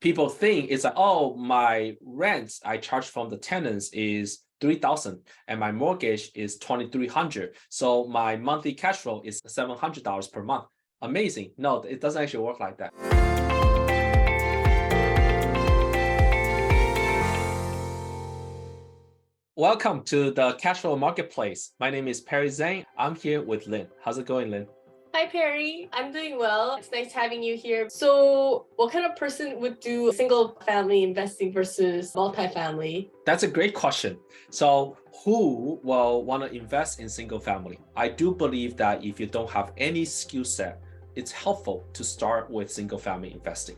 People think it's like, oh, my rent I charge from the tenants is 3,000 and my mortgage is 2,300. So my monthly cash flow is $700 per month. Amazing. No, it doesn't actually work like that. Welcome to the Cash Flow Marketplace. My name is Perry Zhang. I'm here with Lynn. How's it going, Lynn? Hi, Perry. I'm doing well. It's nice having you here. So, what kind of person would do single family investing versus multifamily? That's a great question. So, who will want to invest in single family? I do believe that if you don't have any skill set, it's helpful to start with single family investing.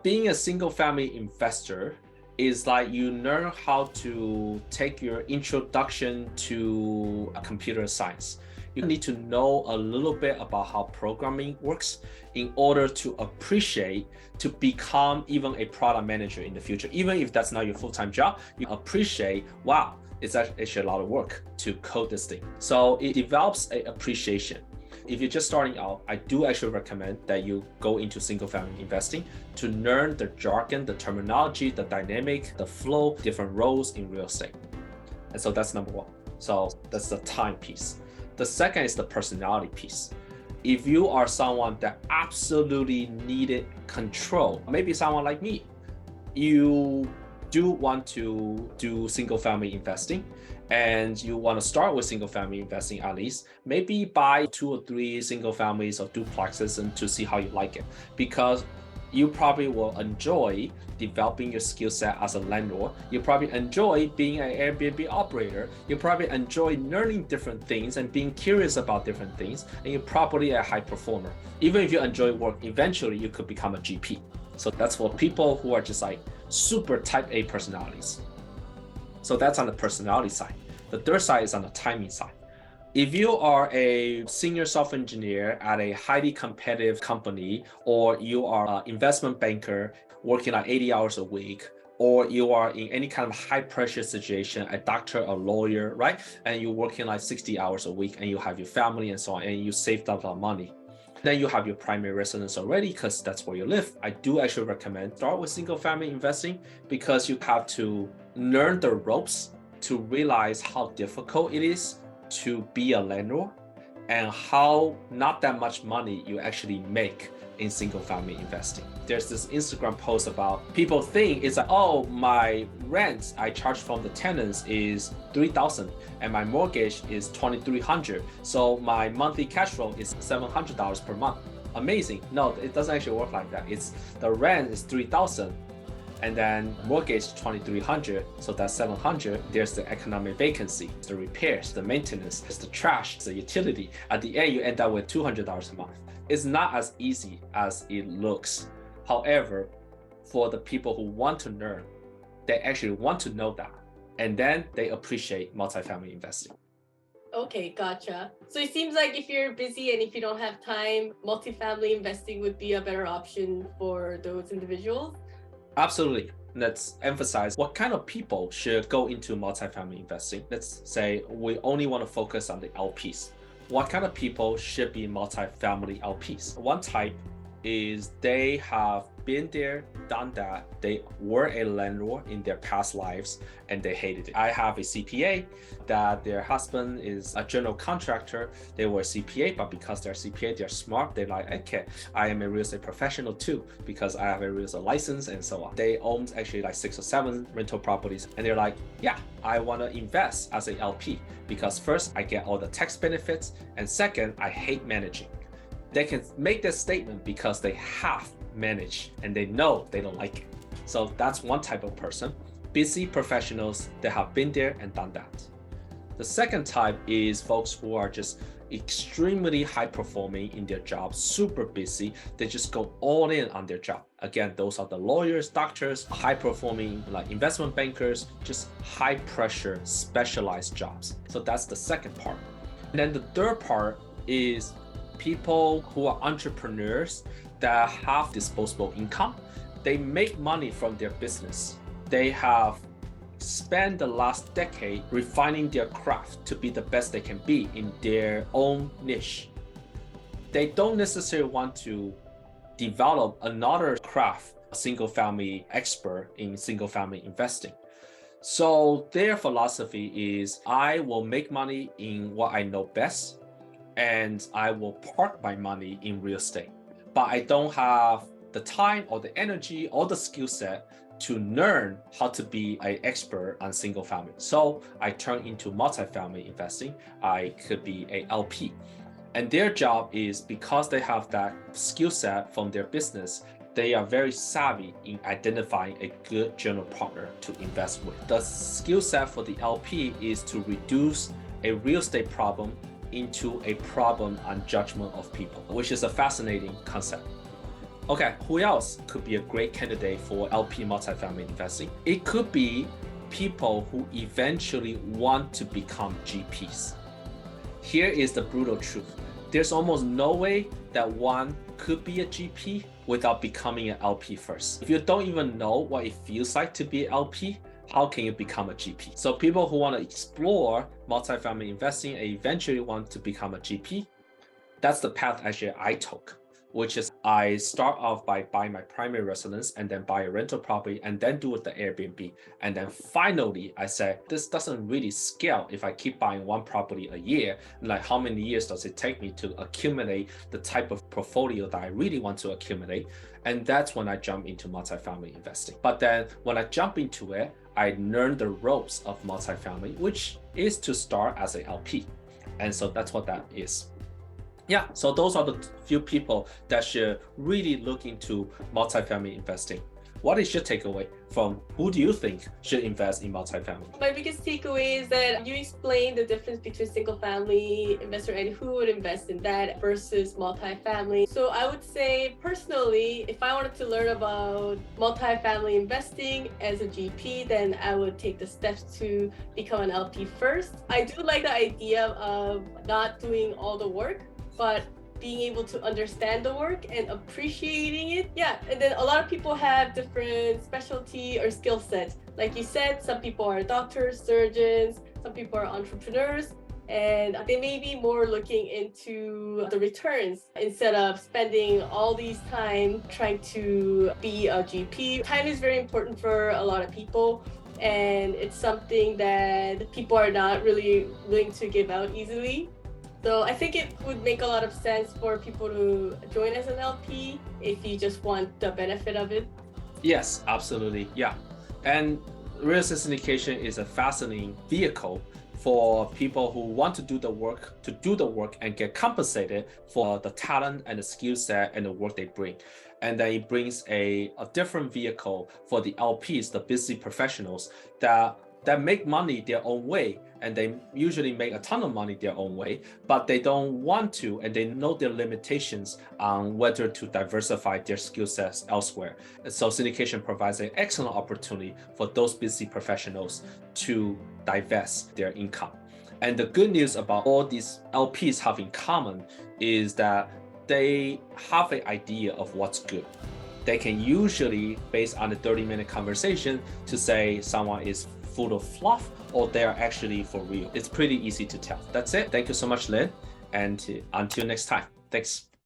Being a single family investor is like you learn how to take your introduction to computer science. You need to know a little bit about how programming works in order to appreciate, to become even a product manager in the future. Even if that's not your full-time job, you appreciate, wow, it's actually a lot of work to code this thing. So it develops an appreciation. If you're just starting out, I do actually recommend that you go into single family investing to learn the jargon, the terminology, the dynamic, the flow, different roles in real estate. And so that's number one. So that's the time piece. The second is the personality piece. If you are someone that absolutely needed control, maybe someone like me, you do want to do single family investing and you want to start with single family investing at least, maybe buy 2 or 3 single families or duplexes and to see how you like it, because you probably will enjoy developing your skill set as a landlord. You probably enjoy being an Airbnb operator. You probably enjoy learning different things and being curious about different things. And you're probably a high performer. Even if you enjoy work, eventually you could become a GP. So that's for people who are just like super type A personalities. So that's on the personality side. The third side is on the timing side. If you are a senior software engineer at a highly competitive company, or you are an investment banker working like 80 hours a week, or you are in any kind of high pressure situation, a doctor, a lawyer, right? And you're working like 60 hours a week and you have your family and so on, and you saved up a lot of money. Then you have your primary residence already because that's where you live. I do actually recommend start with single family investing because you have to learn the ropes to realize how difficult it is to be a landlord and how not that much money you actually make in single family investing. There's this Instagram post about people think it's like, oh, my rent I charge from the tenants is 3,000 and my mortgage is 2,300. So my monthly cash flow is $700 per month. Amazing. No, it doesn't actually work like that. It's the rent is 3,000 and then mortgage 2,300, so that's 700. There's the economic vacancy, the repairs, the maintenance, the trash, the utility. At the end, you end up with $200 a month. It's not as easy as it looks. However, for the people who want to learn, they actually want to know that, and then they appreciate multifamily investing. Okay, gotcha. So it seems like if you're busy and if you don't have time, multifamily investing would be a better option for those individuals. Absolutely. Let's emphasize what kind of people should go into multifamily investing. Let's say we only want to focus on the LPs. What kind of people should be multifamily LPs? One type is they have been there, done that. They were a landlord in their past lives and they hated it. I have a CPA that their husband is a general contractor. They were CPA, but because they're CPA, they're smart. They're like, okay, I am a real estate professional too, because I have a real estate license and so on. They own actually like 6 or 7 rental properties. And they're like, yeah, I want to invest as a LP because first I get all the tax benefits. And second, I hate managing. They can make this statement because they have managed and they know they don't like it. So that's one type of person. Busy professionals that have been there and done that. The second type is folks who are just extremely high performing in their job, super busy. They just go all in on their job. Again, those are the lawyers, doctors, high performing like investment bankers, just high pressure, specialized jobs. So that's the second part. And then the third part is people who are entrepreneurs that have disposable income. They make money from their business. They have spent the last decade refining their craft to be the best they can be in their own niche. They don't necessarily want to develop another craft single family expert in single family investing. So their philosophy is I will make money in what I know best, and I will park my money in real estate. But I don't have the time or the energy or the skill set to learn how to be an expert on single family. So I turn into multifamily investing. I could be a LP. And their job is, because they have that skill set from their business, they are very savvy in identifying a good general partner to invest with. The skill set for the LP is to reduce a real estate problem into a problem on judgment of people, which is a fascinating concept. Okay, who else could be a great candidate for LP multifamily investing? It could be people who eventually want to become GPs. Here is the brutal truth. There's almost no way that one could be a GP without becoming an LP first. If you don't even know what it feels like to be an LP, how can you become a GP? So people who want to explore multifamily investing and eventually want to become a GP, that's the path actually I took, which is I start off by buying my primary residence and then buy a rental property and then do it the Airbnb. And then finally I say, this doesn't really scale if I keep buying one property a year. Like, how many years does it take me to accumulate the type of portfolio that I really want to accumulate? And that's when I jump into multifamily investing. But then when I jump into it, I learned the ropes of multifamily, which is to start as a LP. And so that's what that is. Yeah, so those are the few people that should really look into multifamily investing. What is your takeaway from who do you think should invest in multifamily? My biggest takeaway is that you explained the difference between single family investor and who would invest in that versus multifamily. So I would say personally, if I wanted to learn about multifamily investing as a GP, then I would take the steps to become an LP first. I do like the idea of not doing all the work, but being able to understand the work and appreciating it. Yeah, and then a lot of people have different specialty or skill sets. Like you said, some people are doctors, surgeons, some people are entrepreneurs, and they may be more looking into the returns instead of spending all these time trying to be a GP. Time is very important for a lot of people, and it's something that people are not really willing to give out easily. So I think it would make a lot of sense for people to join as an LP if you just want the benefit of it. Yes, absolutely. Yeah. And real estate syndication is a fascinating vehicle for people who want to do the work and get compensated for the talent and the skill set and the work they bring. And then it brings a different vehicle for the LPs, the busy professionals that make money their own way, and they usually make a ton of money their own way, but they don't want to, and they know their limitations on whether to diversify their skill sets elsewhere. And so syndication provides an excellent opportunity for those busy professionals to divest their income. And the good news about all these LPs have in common is that they have an idea of what's good. They can usually, based on a 30-minute conversation, to say someone is full of fluff or they're actually for real. It's pretty easy to tell. That's it. Thank you so much, Lynn. And until next time. Thanks.